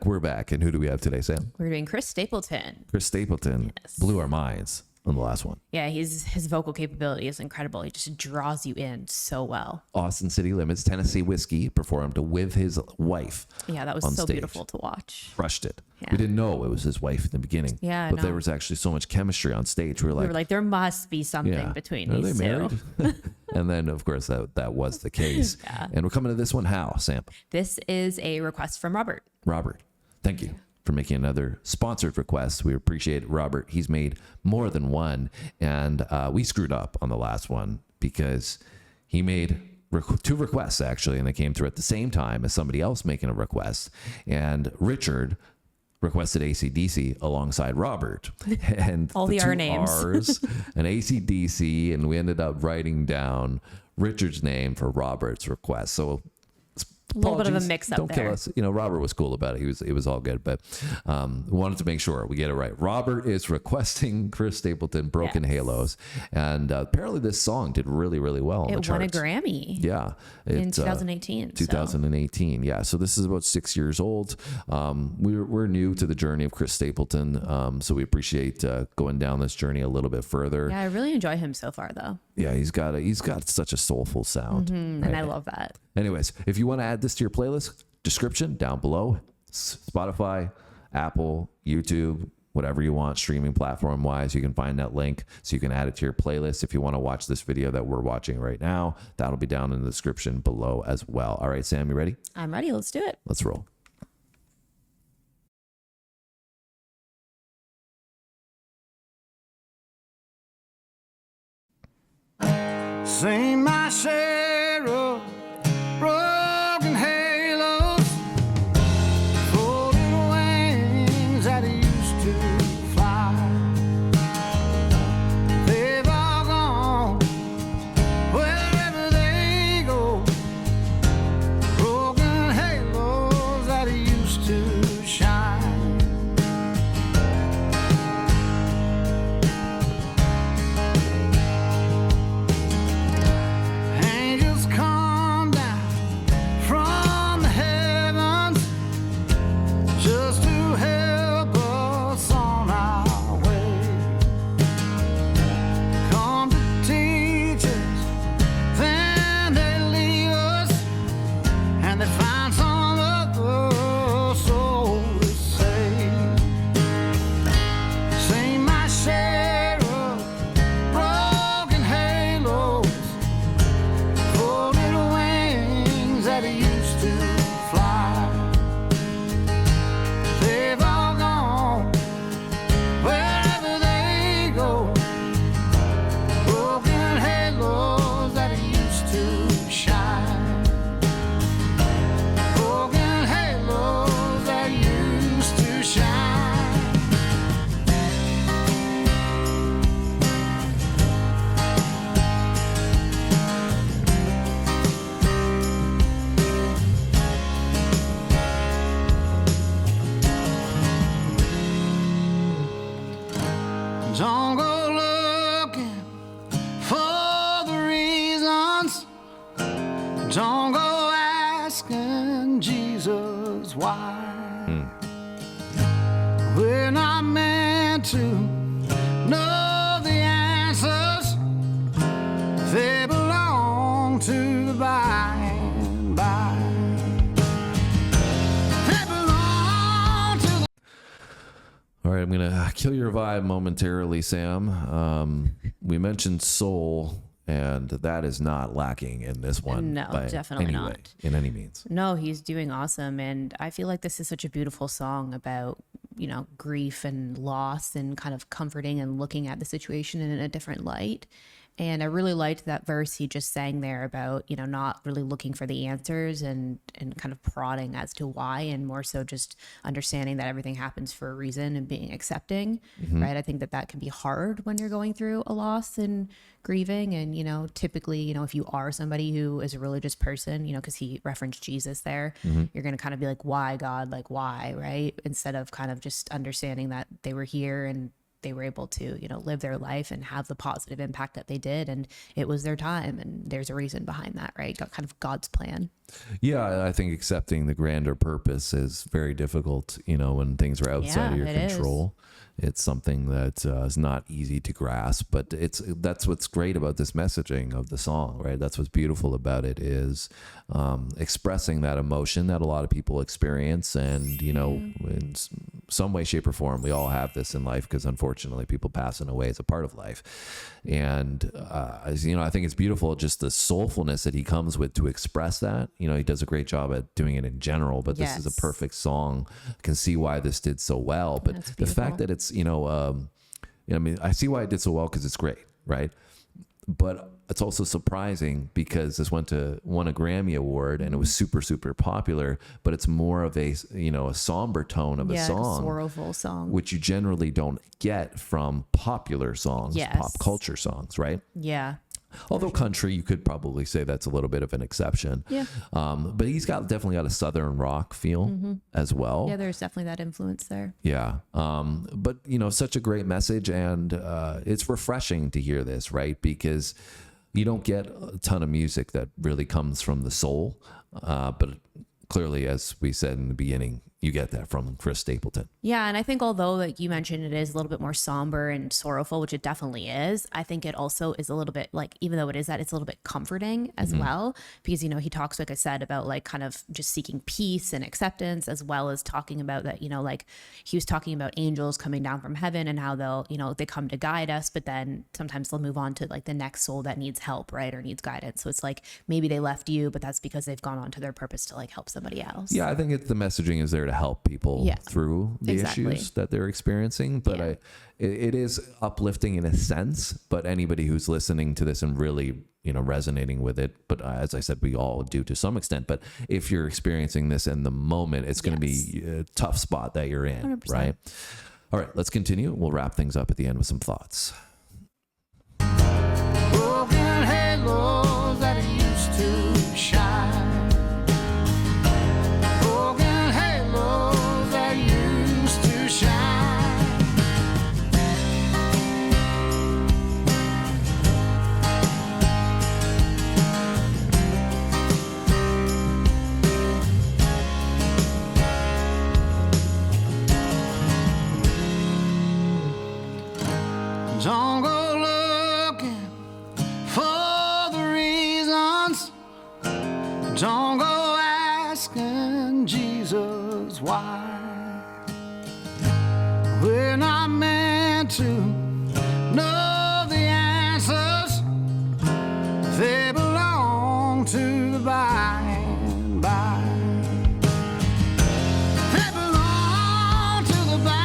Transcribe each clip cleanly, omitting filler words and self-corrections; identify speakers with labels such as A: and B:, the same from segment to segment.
A: We're back. And who do we have today, Sam?
B: We're doing Chris Stapleton.
A: Chris Stapleton blew our minds on the last one.
B: Yeah, his vocal capability is incredible. He just draws you in so well.
A: Austin City Limits, Tennessee Whiskey performed with his wife.
B: Yeah, that was so
A: stage.
B: Beautiful to watch.
A: Crushed it.
B: Yeah.
A: We didn't know it was his wife in the beginning.
B: Yeah,
A: but there was actually so much chemistry on stage. We were like,
B: there must be something between
A: are
B: these
A: they
B: two.
A: married? And then, of course, that was the case.
B: Yeah.
A: And we're coming to this one. How, Sam?
B: This is a request from Robert.
A: Robert, thank you for making another sponsored request. We appreciate it, Robert. He's made more than one. And we screwed up on the last one because he made two requests, actually, and they came through at the same time as somebody else making a request. And Richard requested AC/DC alongside Robert. And
B: All the
A: two
B: R names.
A: R's and AC/DC, and we ended up writing down Richard's name for Robert's request. So
B: A little bit of a mix-up
A: Don't
B: there.
A: kill us. Robert was cool about it. It was all good, but we wanted to make sure we get it right. Robert is requesting Chris Stapleton, Broken Halos. And apparently this song did really, really well on the
B: It won
A: charts.
B: a Grammy.
A: Yeah.
B: In 2018.
A: 2018. Yeah. So this is about 6 years old. We're new to the journey of Chris Stapleton. So we appreciate going down this journey a little bit further.
B: Yeah, I really enjoy him so far, though.
A: Yeah. He's got such a soulful sound.
B: Mm-hmm, and I love that.
A: Anyways, if you want to add this to your playlist, description down below, Spotify, Apple, YouTube, whatever you want, streaming platform wise, you can find that link so you can add it to your playlist. If you want to watch this video that we're watching right now, that'll be down in the description below as well. All right, Sam, you ready?
B: I'm ready. Let's do it.
A: Let's roll.
C: Sing my share of broken halos, folded wings that used to fly. They've all gone wherever they go, broken halos that used to shine. Angels come down from the heavens just to help us on our way. Come to teach us, then they leave us, and they find some other soul to save. Sing my share of broken halos, folded wings that used to fly. They've all gone wherever they go, broken halos that used to shine. Broken halos that used to shine. Don't go looking for the reasons. Don't go asking Jesus why. We're not meant to know the answers. They belong to the by and by. They belong to the
A: All right, I'm going to kill your vibe momentarily, Sam. We mentioned soul, and that is not lacking in this one.
B: No,
A: by
B: definitely
A: any
B: not.
A: way, in any means.
B: No, he's doing awesome. And I feel like this is such a beautiful song about, grief and loss and kind of comforting and looking at the situation in a different light. And I really liked that verse he just sang there about, not really looking for the answers and kind of prodding as to why, and more so just understanding that everything happens for a reason and being accepting, right? I think that can be hard when you're going through a loss and grieving. And, typically, if you are somebody who is a religious person, because he referenced Jesus there, you're going to kind of be like, why, God? Like, why, right? Instead of kind of just understanding that they were here and they were able to, you know, live their life and have the positive impact that they did. And it was their time. And there's a reason behind that, right? Got kind of God's plan.
A: Yeah, I think accepting the grander purpose is very difficult, you know, when things are outside of your control. It's something that is not easy to grasp, but that's what's great about this messaging of the song, right? That's what's beautiful about it is expressing that emotion that a lot of people experience. And, you know, in some way, shape, or form, we all have this in life because unfortunately people passing away is a part of life. And, you know, I think it's beautiful, just the soulfulness that he comes with to express that. You know, he does a great job at doing it in general, but this is a perfect song. I can see why this did so well. But the fact that it's, you know, I mean, I see why it did so well because it's great, right? But it's also surprising because this won a Grammy Award and it was super, super popular, but it's more of a, you know, a somber tone of a song.
B: A sorrowful song.
A: Which you generally don't get from popular songs, pop culture songs, right?
B: Yeah.
A: Although country, you could probably say that's a little bit of an exception. Yeah. But he's definitely got a Southern rock feel as well.
B: Yeah, there's definitely that influence there.
A: Yeah. But, you know, such a great message. And it's refreshing to hear this, right? Because you don't get a ton of music that really comes from the soul. But clearly, as we said in the beginning, you get that from Chris Stapleton.
B: Yeah, and I think although, like you mentioned, it is a little bit more somber and sorrowful, which it definitely is, I think it also is a little bit like, even though it is that, it's a little bit comforting as well, because, you know, he talks, like I said, about like kind of just seeking peace and acceptance, as well as talking about that, you know, like he was talking about angels coming down from heaven and how they'll, you know, they come to guide us, but then sometimes they'll move on to like the next soul that needs help, right, or needs guidance. So it's like maybe they left you, but that's because they've gone on to their purpose to like help somebody else.
A: Yeah, I think the messaging is there to help people through the issues that they're experiencing. But it is uplifting in a sense, but anybody who's listening to this and really, you know, resonating with it, but as I said, we all do to some extent, but if you're experiencing this in the moment, it's going to be a tough spot that you're in, 100%. Right? All right, let's continue. We'll wrap things up at the end with some thoughts.
C: Broken halos that used to shine. Don't go looking for the reasons. Don't go asking Jesus why. We're not meant to know the answers. They belong to the by and by. They belong to the by.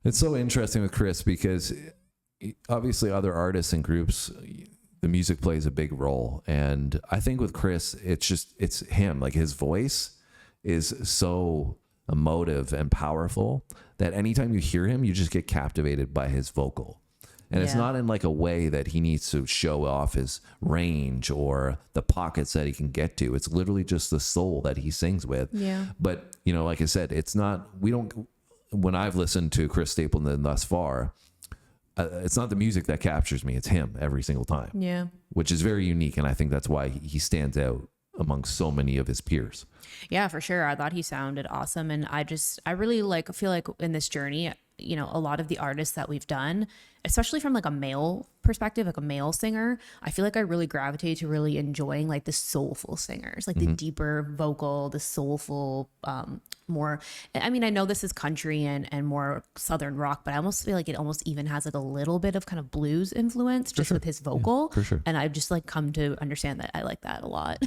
A: It's so interesting with Chris because obviously other artists and groups, the music plays a big role. And I think with Chris, it's him. Like his voice is so emotive and powerful that anytime you hear him, you just get captivated by his vocal. And it's not in like a way that he needs to show off his range or the pockets that he can get to. It's literally just the soul that he sings with. Yeah. But, you know, like I said, it's not, when I've listened to Chris Stapleton thus far, it's not the music that captures me. It's him every single time. Yeah. Which is very unique. And I think that's why he stands out amongst so many of his peers.
B: Yeah, for sure. I thought he sounded awesome. And I really feel like in this journey, you know, a lot of the artists that we've done, especially from like a male perspective, like a male singer, I feel like I really gravitate to really enjoying like the soulful singers, like the deeper vocal, the soulful, more, I mean, I know this is country and more Southern rock, but I almost feel like it almost even has like a little bit of kind of blues influence just with his vocal.
A: For sure.
B: And I've just like come to understand that I like that a lot.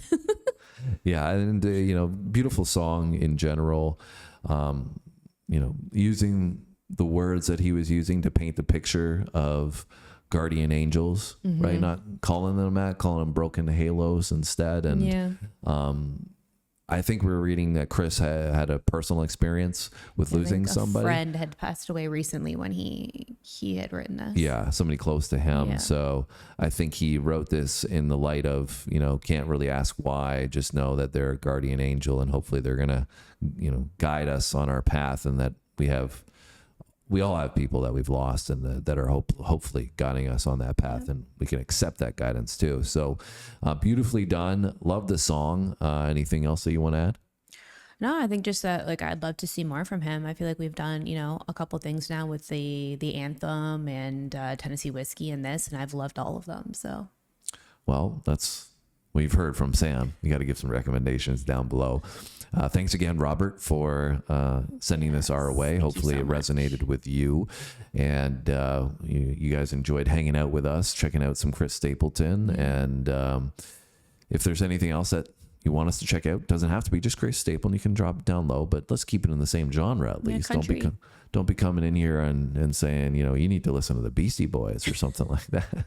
A: Yeah. And, you know, beautiful song in general, you know, using the words that he was using to paint the picture of guardian angels, right? Not calling them that, calling them broken halos instead. And, I think we were reading that Chris had a personal experience with losing somebody.
B: A friend had passed away recently when he had written this.
A: Yeah, somebody close to him.
B: Yeah.
A: So I think he wrote this in the light of, you know, can't really ask why, just know that they're a guardian angel and hopefully they're going to, you know, guide us on our path, and that we all have people that we've lost and that are hopefully guiding us on that path, and we can accept that guidance too. So beautifully done. Love the song. Anything else that you want to add?
B: No, I think just that, like, I'd love to see more from him. I feel like we've done, you know, a couple things now with the anthem and Tennessee Whiskey and this, and I've loved all of them. So,
A: well, that's what you've heard from Sam. You got to give some recommendations down below. Thanks again, Robert, for sending this our way. Hopefully it resonated with you, and you guys enjoyed hanging out with us, checking out some Chris Stapleton. And if there's anything else that you want us to check out, doesn't have to be just Chris Stapleton. You can drop it down low, but let's keep it in the same genre at least. Don't be coming in here and saying, you know, you need to listen to the Beastie Boys or something like that.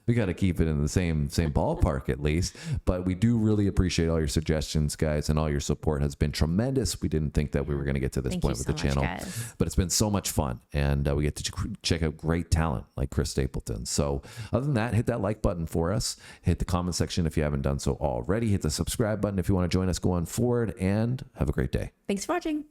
A: We got to keep it in the same ballpark at least. But we do really appreciate all your suggestions, guys, and all your support has been tremendous. We didn't think that we were going to get to this point with the channel, but it's been so much fun, and we get to check out great talent like Chris Stapleton. So other than that, hit that like button for us. Hit the comment section if you haven't done so already. Hit the subscribe button if you want to join us going forward, and have a great day.
B: Thanks for watching.